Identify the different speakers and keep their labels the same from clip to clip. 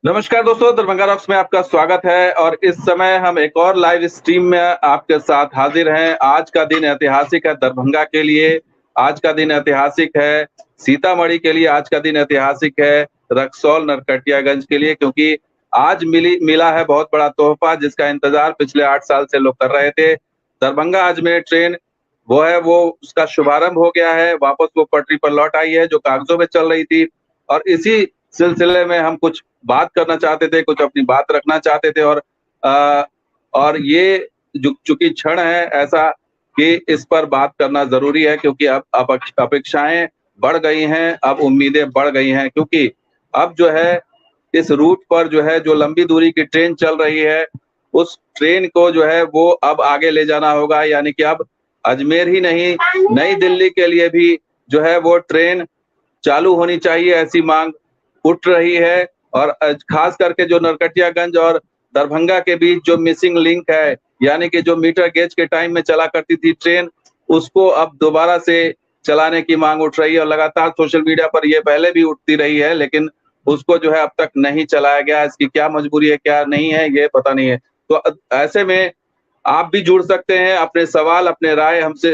Speaker 1: नमस्कार दोस्तों, दरभंगा रॉक्स में आपका स्वागत है और इस समय हम एक और लाइव स्ट्रीम में आपके साथ हाजिर हैं। आज का दिन ऐतिहासिक है दरभंगा के लिए, आज का दिन ऐतिहासिक है सीतामढ़ी के लिए, आज का दिन ऐतिहासिक है रक्सौल नरकटियागंज के लिए, क्योंकि आज मिला है बहुत बड़ा तोहफा जिसका इंतजार पिछले 8 साल से लोग कर रहे थे। दरभंगा अजमेर ट्रेन वो उसका शुभारंभ हो गया है, वापस वो पटरी पर लौट आई है जो कागजों में चल रही थी और इसी सिलसिले में हम कुछ बात करना चाहते थे, कुछ अपनी बात रखना चाहते थे और ये चूंकि क्षण है ऐसा कि इस पर बात करना जरूरी है, क्योंकि अब अपेक्षाएं बढ़ गई हैं, अब उम्मीदें बढ़ गई हैं, क्योंकि अब जो है इस रूट पर जो है जो लंबी दूरी की ट्रेन चल रही है उस ट्रेन को जो है वो अब आगे ले जाना होगा। यानी कि अब अजमेर ही नहीं, नई दिल्ली के लिए भी जो है वो ट्रेन चालू होनी चाहिए, ऐसी मांग उठ रही है। और खास करके जो नरकटियागंज और दरभंगा के बीच जो मिसिंग लिंक है, यानी कि जो मीटर गेज के टाइम में चला करती थी ट्रेन, उसको अब दोबारा से चलाने की मांग उठ रही है और लगातार सोशल मीडिया पर ये पहले भी उठती रही है, लेकिन उसको जो है अब तक नहीं चलाया गया। इसकी क्या मजबूरी है, क्या नहीं है, ये पता नहीं है। तो ऐसे में आप भी जुड़ सकते हैं, अपने सवाल, अपने राय हमसे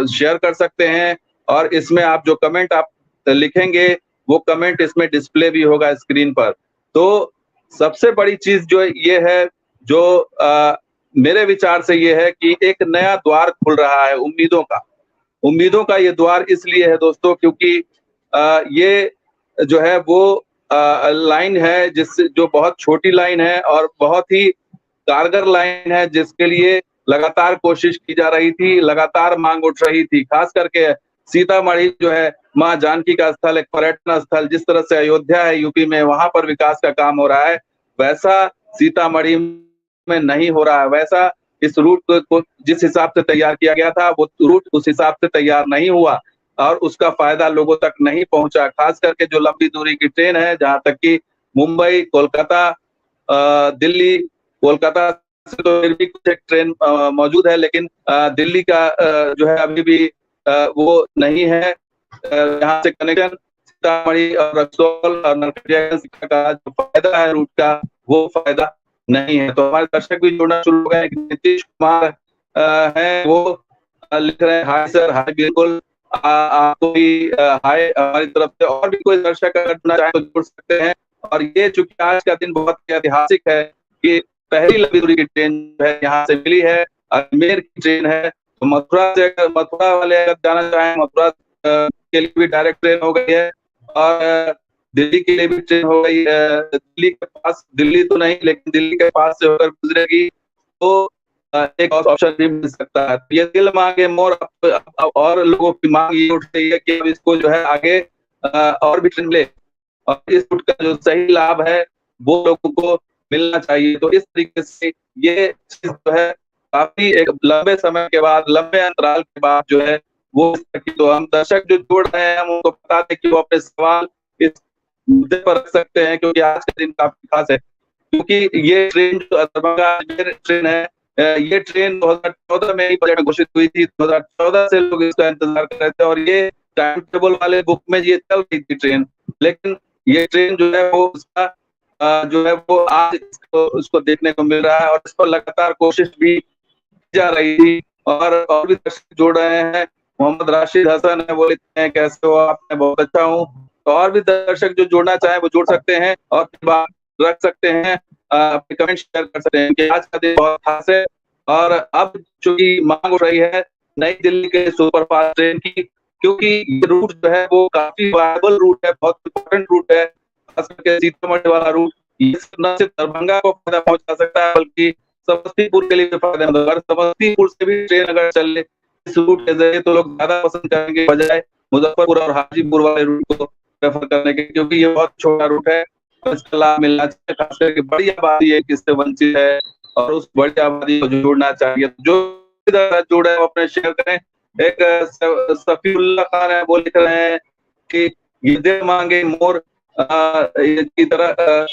Speaker 1: शेयर कर सकते हैं और इसमें आप जो कमेंट आप लिखेंगे वो कमेंट इसमें डिस्प्ले भी होगा स्क्रीन पर। तो सबसे बड़ी चीज जो ये है, जो मेरे विचार से ये है कि एक नया द्वार खुल रहा है उम्मीदों का ये द्वार इसलिए है दोस्तों, क्योंकि ये जो है वो लाइन है जिससे जो बहुत छोटी लाइन है और बहुत ही कारगर लाइन है, जिसके लिए लगातार कोशिश की जा रही थी, लगातार मांग उठ रही थी। खास करके सीतामढ़ी जो है माँ जानकी का स्थल, एक पर्यटन स्थल, जिस तरह से अयोध्या है यूपी में, वहां पर विकास का काम हो रहा है, वैसा सीतामढ़ी में नहीं हो रहा है। वैसा इस रूट को जिस हिसाब से तैयार किया गया था वो रूट उस हिसाब से तैयार नहीं हुआ और उसका फायदा लोगों तक नहीं पहुंचा। खास करके जो लंबी दूरी की ट्रेन है, जहां तक कि मुंबई, कोलकाता, दिल्ली, कोलकाता से तो फिर भी कुछ एक ट्रेन मौजूद है, लेकिन दिल्ली का जो है अभी भी वो नहीं है। यहाँ से कनेक्शन सीतामढ़ी और रक्सौल और नरकटियागंज का जो फायदा है रूट का, वो फायदा नहीं है। तो हमारे दर्शक भी जुड़ना शुरू हो गए। नीतीश कुमार है वो लिख रहे हैं, हाय सर, हाय, बिल्कुल आपको भी हाय हमारी तरफ से। और भी कोई दर्शक अगर जुड़ना चाहे तो जुड़ सकते हैं। और ये चूंकि आज का दिन बहुत ऐतिहासिक है कि पहली लंबी दूरी की ट्रेन है यहाँ से मिली है, अजमेर की ट्रेन है। तो मथुरा वाले अगर जाना चाहें, मथुरा के लिए भी डायरेक्ट ट्रेन हो गई है और दिल्ली के लिए भी ट्रेन हो गई है। दिल्ली के पास, दिल्ली तो नहीं लेकिन दिल्ली के पास से होकर गुजरेगी तो एक और ऑप्शन भी मिल सकता है। ये दिल मांगे मोर, और लोगों की मांग ये उठ रही है कि अब इसको जो है आगे और भी ट्रेन मिले और इस रूट का जो सही लाभ है वो लोगों को मिलना चाहिए। तो इस तरीके से ये चीज जो है काफी एक लंबे समय के बाद, लंबे अंतराल के बाद जो है वो, तो हम दर्शक जो जुड़ रहे हैं हम उनको बता दें कि वो अपने सवाल इस मुद्दे पर रख सकते हैं, क्योंकि आज का दिन काफी खास है। क्योंकि ये ट्रेन जो दरभंगा ट्रेन है, ये ट्रेन 2014 में ही बजट में घोषित हुई थी। 2014 से लोग इसका इंतजार कर रहे थे और ये टाइम टेबल वाले बुक में ये चल रही थी ट्रेन, लेकिन ये ट्रेन जो है वो उसका जो है वो आज उसको देखने को मिल रहा है और इस पर लगातार कोशिश भी की जा रही थी। और भी दर्शक जोड़ रहे हैं, मोहम्मद राशिद हसन है, वो लिखते हैं कैसे हो आप, मैं बहुत अच्छा हूँ। तो और भी दर्शक जो जुड़ना चाहे वो जुड़ सकते हैं और बात रख सकते हैं, अपने कमेंट शेयर कर सकते हैं कि आज का दिन बहुत खास है। और अब चूंकि मांग उठ रही है नई दिल्ली के सुपरफास्ट ट्रेन की, क्योंकि ये रूट जो है वो काफी वायबल रूट है, बहुत इंपॉर्टेंट रूट है। खास करके सीतामढ़ी वाला रूट ये न सिर्फ दरभंगा को फायदा पहुंचा सकता है बल्कि समस्तीपुर के लिए भी फायदेमंद होगा। समस्तीपुर से भी ट्रेन अगर चले इस रूट के जरिए तो लोग ज्यादा पसंद करेंगे बजाय मुजफ्फरपुर और हाजीपुर वाले रूट को प्रेफर करने के, क्योंकि ये बहुत छोटा रूट है और इसका लाभ मिलना चाहिए। खास करके बड़ी आबादी है किससे वंचित है और उस बड़ी आबादी को जोड़ना चाहिए। जो जुड़े हैं वो अपने शेयर करें। एक सफीउल्ला खान है, वो लिख रहे हैं कि ये दिल मांगे मोर की तरह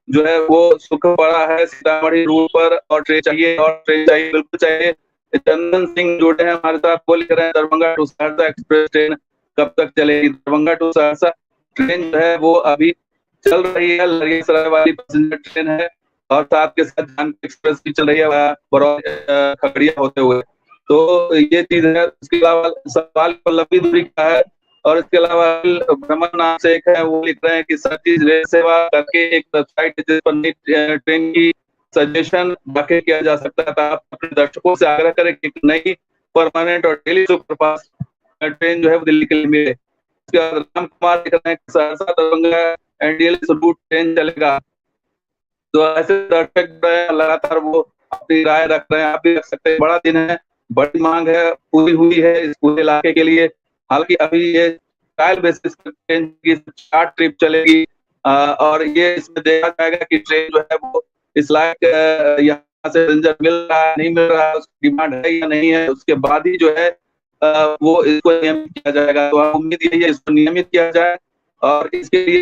Speaker 1: जो है वो सुख पड़ा है सीतामढ़ी रूट पर और ट्रेन चाहिए बिल्कुल चाहिए। चंदन सिंह जुड़े हैं हमारे साथ, वो लिख रहे हैं Darbhanga to Saharsa express train कब तक चलेगी। दरभंगा टू सहरसा ट्रेन जो है वो अभी चल रही है, ललियासराय वाली पैसेंजर ट्रेन है और साथ के साथ जानकी एक्सप्रेस भी चल रही है खगड़िया होते हुए। तो ये चीज है। उसके अलावा सवाल लंबी दूरी का है और इसके अलावा भ्रमण नाम से एक है, वो लिख रहे हैं कि सतीश रेल सेवा करके एक वेबसाइट है जिस पर नई ट्रेन की सजेशन दाखिल किया जा सकता था। आप अपने दर्शकों से आग्रह करें कि नई परमानेंट और डेली सुपरफास्ट ट्रेन जो है वो दिल्ली के लिए मिले। उसके बाद राम कुमार लिख रहे हैं कि Saharsa Darbhanga NDL route train चलेगा। तो ऐसे दर्शक लगातार वो अपनी राय रख रहे हैं, आप भी रख सकते हैं। बड़ा दिन है, बड़ी मांग है, पूरी हुई है इस पूरे इलाके के लिए। हालांकि अभी ये ट्रायल बेसिस ट्रेन की 4 ट्रिप चलेगी और ये इसमें देखा जाएगा कि ट्रेन जो है वो इस लायक यहाँ से पैसेंजर मिल रहा है नहीं मिल रहा है, उसकी डिमांड है या नहीं है, उसके बाद ही जो है वो इसको नियमित किया जाएगा। तो उम्मीद यही है इसको नियमित किया जाए और इसके लिए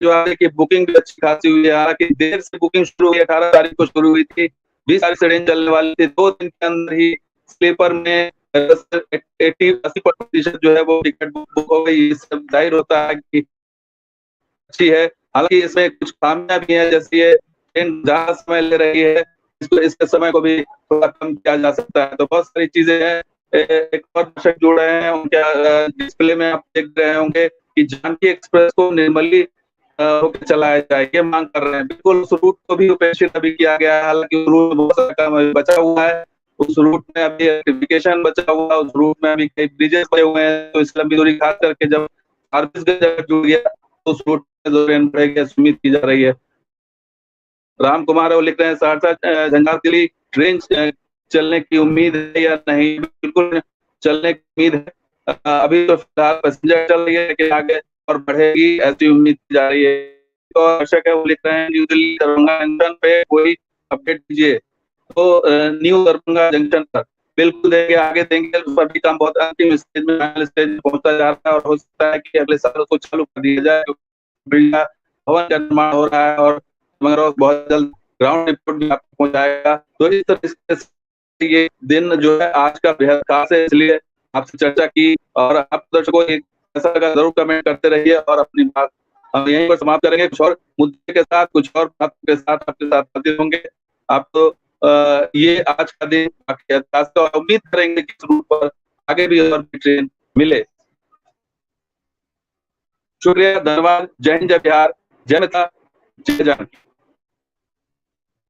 Speaker 1: जो है कि बुकिंग भी अच्छी खासी हुई है। हालांकि देर से बुकिंग शुरू हुई, 18 तारीख को शुरू हुई थी, 20 तारीख से ट्रेन चलने वाली थी। 2 दिन के अंदर ही स्लीपर में 80% जो है वो टिकट बुक हो गई। इससे जाहिर होता है कि अच्छी है। हालांकि इसमें कुछ खामियां भी हैं, जैसे ये ट्रेन ज्यादा समय ले रही है, इसके समय को भी थोड़ा कम किया जा सकता है। तो बहुत सारी चीजें हैं। एक और दर्शक जुड़ रहे हैं, उनके डिस्प्ले में आप देख रहे होंगे कि जानकी एक्सप्रेस को निर्मली होकर चलाया जाए, ये मांग कर रहे हैं। बिल्कुल उस रूट को भी उपेक्षित अभी किया गया है। हालांकि उस रूट में बहुत सारा काम बचा हुआ है, उस रूट में अभी इलेक्ट्रिफिकेशन बचा हुआ है, उस रूट में अभी कई ब्रिजेस बचे हुए हैं। तो इस लंबी दूरी खास करके जब फारबिसगंज जुड़ गया तो उस रूट में जो ट्रेन बढ़ेगी उम्मीद की जा रही है। राम कुमार वो लिख रहे हैं सहरसा झंझारदिल्ली ट्रेन चलने की उम्मीद है या नहीं? बिल्कुल चलने की उम्मीद है। अभी तो फिलहाल पैसेंजर चल रही है, लेकिन आगे और बढ़ेगी ऐसी उम्मीद की जा रही है। तो दर्शक है वो लिख रहे हैं न्यू दिल्ली दरभंगा जंक्शन पे कोई अपडेट दीजिए। तो न्यू दरभंगा जंक्शन पर बिल्कुल देंगे, आगे देंगे। सभी काम बहुत अंतिम स्टेज में, फाइनल स्टेज में पहुंचता जा रहा है और हो सकता है कि अगले साल उसको चालू कर दिया जाए। बिरला भवन का निर्माण हो रहा है और मगर बहुत जल्द ग्राउंड रिपोर्ट भी आपको पहुंचाएगा। तो इस तरह से ये दिन जो है आज का बेहद खास है, इसलिए आपसे चर्चा की। और आप दर्शकों एक ऐसा लगा जरूर कमेंट करते रहिए और अपनी बात हम यहीं पर समाप्त करेंगे। कुछ और मुद्दे के साथ, कुछ और बात के साथ आपके साथ हाजिर होंगे। आप तो ये आज का दिन और उम्मीद करेंगे कि इस रूट पर आगे भी और भी ट्रेन मिले। शुक्रिया, धन्यवाद। जय हिंद, जय बिहार, जय माता, जय जानकी।